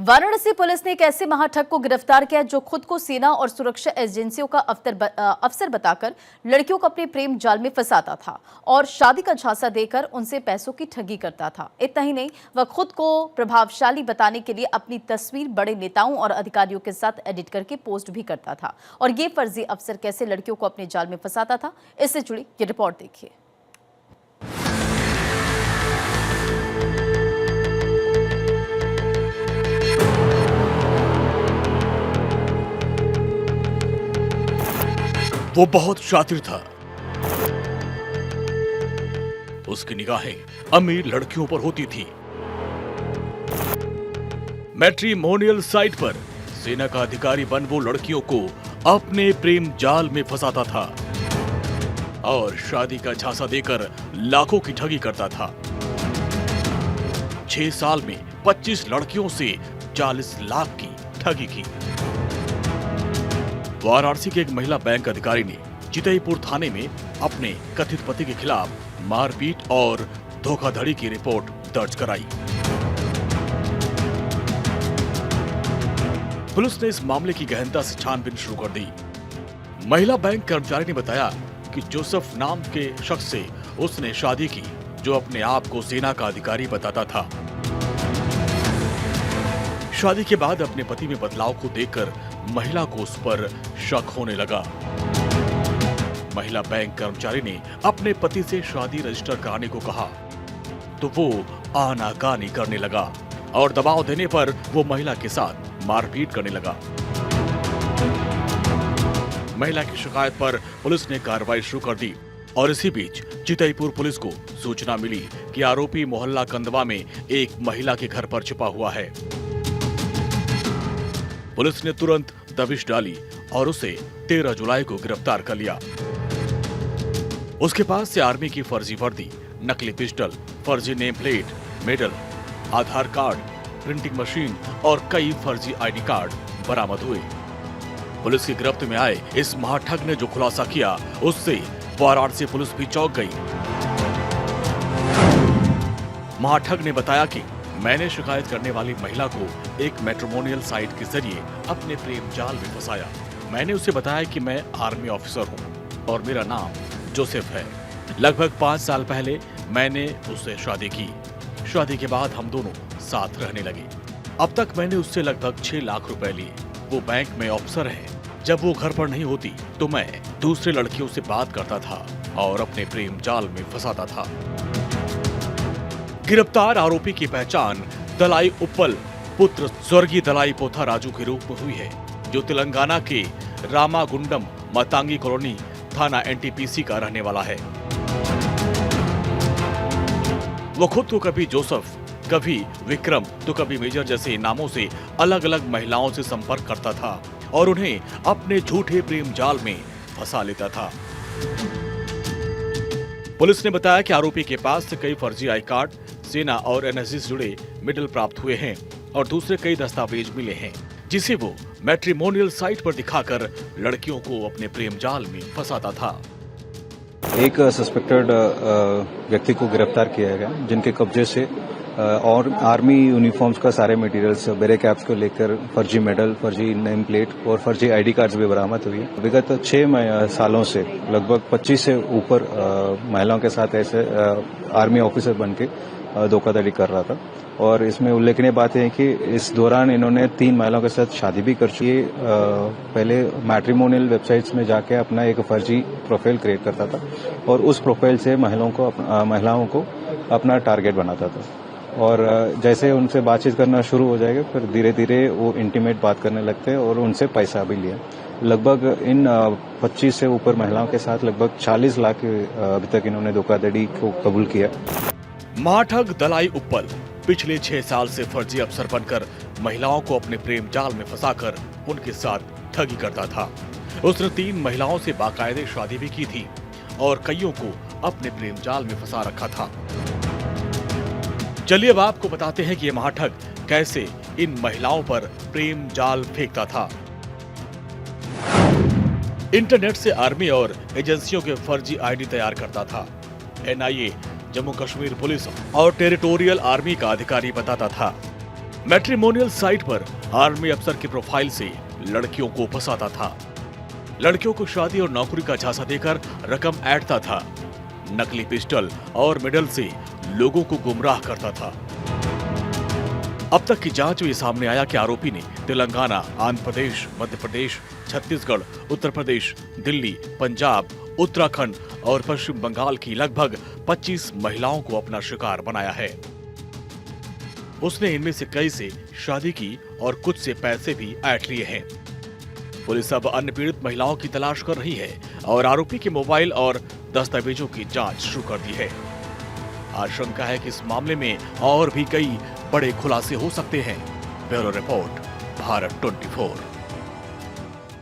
Varanasi police ने एक ऐसे महाठग को गिरफ्तार किया जो खुद को सेना और सुरक्षा एजेंसियों का अफसर बताकर लड़कियों को अपने प्रेम जाल में फंसाता था और शादी का झांसा देकर उनसे पैसों की ठगी करता था। इतना ही नहीं, वह खुद को प्रभावशाली बताने के लिए अपनी तस्वीर बड़े नेताओं और अधिकारियों के साथ एडिट करके पोस्ट भी करता था। और ये फर्जी अफसर कैसे लड़कियों को अपने जाल में फंसाता था, इससे जुड़ी ये रिपोर्ट देखिए। वो बहुत शातिर था। उसकी निगाहें अमीर लड़कियों पर होती थी। मैट्रिमोनियल साइट पर सेना का अधिकारी बन वो लड़कियों को अपने प्रेम जाल में फंसाता था और शादी का झांसा देकर लाखों की ठगी करता था। 6 साल में 25 लड़कियों से 40 लाख की ठगी की। वाराणसी के एक महिला बैंक अधिकारी ने चितईपुर थाने में अपने कथित पति के खिलाफ मारपीट और धोखाधड़ी की रिपोर्ट दर्ज कराई। पुलिस ने इस मामले की गहनता से छानबीन शुरू कर दी। महिला बैंक कर्मचारी ने बताया कि जोसेफ नाम के शख्स से उसने शादी की, जो अपने आप को सेना का अधिकारी बताता था। शादी के बाद अपने पति में बदलाव को देखकर महिला को उस पर शक होने लगा। महिला बैंक कर्मचारी ने अपने पति से शादी रजिस्टर कराने को कहा तो वो आनाकानी करने लगा और दबाव देने पर वो महिला के साथ मारपीट करने लगा। महिला की शिकायत पर पुलिस ने कार्रवाई शुरू कर दी और इसी बीच चितईपुर पुलिस को सूचना मिली कि आरोपी मोहल्ला कंदवा में एक महिला के घर पर छिपा हुआ है। पुलिस ने तुरंत दबिश डाली और उसे 13 जुलाई को गिरफ्तार कर लिया। उसके पास से आर्मी की फर्जी वर्दी, नकली पिस्टल, फर्जी नेम प्लेट, मेडल, आधार कार्ड, प्रिंटिंग मशीन और कई फर्जी आईडी कार्ड बरामद हुए। पुलिस की गिरफ्त में आए इस महाठग ने जो खुलासा किया, उससे वाराणसी पुलिस भी चौंक गई। महाठग ने बताया कि मैंने शिकायत करने वाली महिला को एक मैट्रिमोनियल साइट के जरिए अपने प्रेम जाल में फंसाया। मैंने उसे बताया कि मैं आर्मी ऑफिसर हूँ और मेरा नाम जोसेफ है। लगभग 5 साल पहले मैंने उससे शादी की। शादी के बाद हम दोनों साथ रहने लगे। अब तक मैंने उससे लगभग 6 लाख रुपए लिए। वो बैंक में ऑफिसर है। जब वो घर पर नहीं होती तो मैं दूसरे लड़कियों से बात करता था और अपने प्रेम जाल में फंसाता था। गिरफ्तार आरोपी की पहचान दलाई उप्पल पुत्र स्वर्गीय दलाई पोथा राजू के रूप में हुई है, जो तेलंगाना के रामागुंडम मतांगी कॉलोनी थाना एनटीपीसी का रहने वाला है। वो खुद को कभी जोसेफ, कभी विक्रम तो कभी मेजर जैसे नामों से अलग अलग महिलाओं से संपर्क करता था और उन्हें अपने झूठे प्रेम जाल में फंसा लेता था। पुलिस ने बताया कि आरोपी के पास से कई फर्जी आई कार्ड, सेना और एनएसजी से जुड़े मेडल प्राप्त हुए हैं और दूसरे कई दस्तावेज मिले हैं, जिसे वो मैट्रिमोनियल साइट पर दिखाकर लड़कियों को अपने प्रेम जाल में फंसाता था। एक सस्पेक्टेड व्यक्ति को गिरफ्तार किया गया, जिनके कब्जे से और आर्मी यूनिफॉर्म्स का सारे मटेरियल्स, बेरे कैप्स को लेकर फर्जी मेडल, फर्जी नेम प्लेट और फर्जी आईडी कार्ड्स भी बरामद हुई है। विगत 6 सालों से लगभग 25 से ऊपर महिलाओं के साथ ऐसे आर्मी ऑफिसर बनके धोखाधड़ी कर रहा था। और इसमें उल्लेखनीय बात है कि इस दौरान इन्होंने 3 महिलाओं के साथ शादी भी कर चुकी है। पहले मैट्रिमोनियल वेबसाइट्स में जाके अपना एक फर्जी प्रोफाइल क्रिएट करता था और उस प्रोफाइल से महिलाओं को अपना टारगेट बनाता था। और जैसे उनसे बातचीत करना शुरू हो जाएगा, फिर धीरे धीरे वो इंटीमेट बात करने लगते हैं और उनसे पैसा भी लिया। लगभग इन 25 से ऊपर महिलाओं के साथ लगभग 40 लाख अभी तक इन्होंने धोखाधड़ी को कबूल किया। महाठग दलाई उप्पल पिछले 6 साल से फर्जी अफसर बनकर महिलाओं को अपने प्रेम जाल में फंसाकर उनके साथ ठगी करता था। उसने 3 महिलाओं से बाकायदे शादी भी की थी और कईयों को अपने प्रेम जाल में फंसा रखा था। चलिए अब आपको बताते हैं कि ये महाठग कैसे इन महिलाओं पर प्रेम जाल फेंकता था। इंटरनेट से आर्मी और एजेंसियों के फर्जी आईडी तैयार करता था। एनआईए, जम्मू कश्मीर पुलिस और टेरिटोरियल आर्मी का अधिकारी बताता था। मैट्रिमोनियल साइट पर आर्मी अफसर के प्रोफाइल से लड़कियों को फंसाता था। लड़कियों को शादी और नौकरी का झांसा देकर रकम ऐंठता था। नकली पिस्टल और मेडल से लोगों को गुमराह करता था। अब तक की जांच में ये सामने आया कि आरोपी ने तेलंगाना, आंध्र प्रदेश, मध्य प्रदेश, छत्तीसगढ़, उत्तर प्रदेश, दिल्ली, पंजाब, उत्तराखंड और पश्चिम बंगाल की लगभग 25 महिलाओं को अपना शिकार बनाया है। उसने इनमें से कई से शादी की और कुछ से पैसे भी ऐंठ लिए हैं। पुलिस अब अन्य पीड़ित महिलाओं की तलाश कर रही है और आरोपी के मोबाइल और दस्तावेजों की जांच शुरू कर दी है। आशंका है कि इस मामले में और भी कई बड़े खुलासे हो सकते हैं। Bureau report, Bharat 24।